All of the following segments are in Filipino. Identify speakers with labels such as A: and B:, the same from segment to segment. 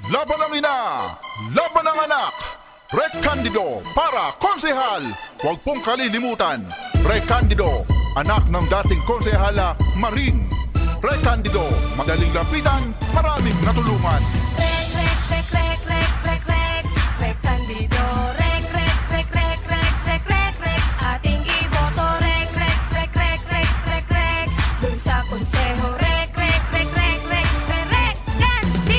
A: Laban ng ina, laban ng anak, Rekandido para konsehal. Huwag pong kalilimutan, Rekandido, anak ng dating konsehala Maring. Rekandido, madaling lapitan, maraming natulungan.
B: Rekandido, ating iboto, dun sa konseho, Rekandido.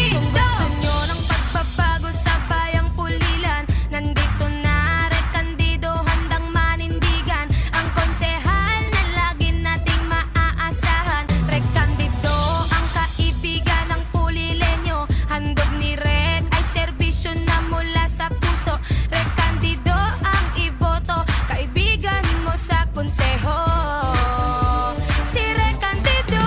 B: Kung gusto nyo ng pagbabago sa bayang Pulilan, nandito na Rekandido, handang manindigan. Ang konsehal na lagi nating maaasahan. Rekandido, ang kaibigan ng Pulilenyo. Handog ni Rek ay serbisyo na mula sa puso. Rekandido ang iboto, kaibigan mo sa konseho. Si Rekandido,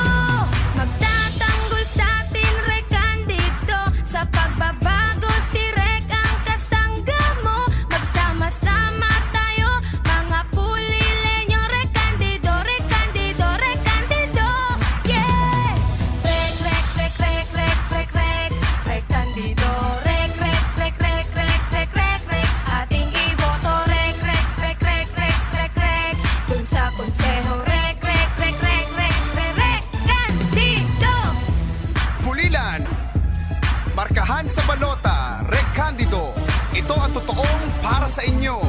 B: magtatanggol sa atin, Rekandido. Sa pagbabago, si Rek ang kasangga mo. Magsama-sama tayo, mga Pulilenyo. Rekandido, yeah! Rekandido, ating iboto, dun sa konseho, Rekandido.
C: Pulilan, markahan sa balota, Rekandido. Ito ang totoong para sa inyo.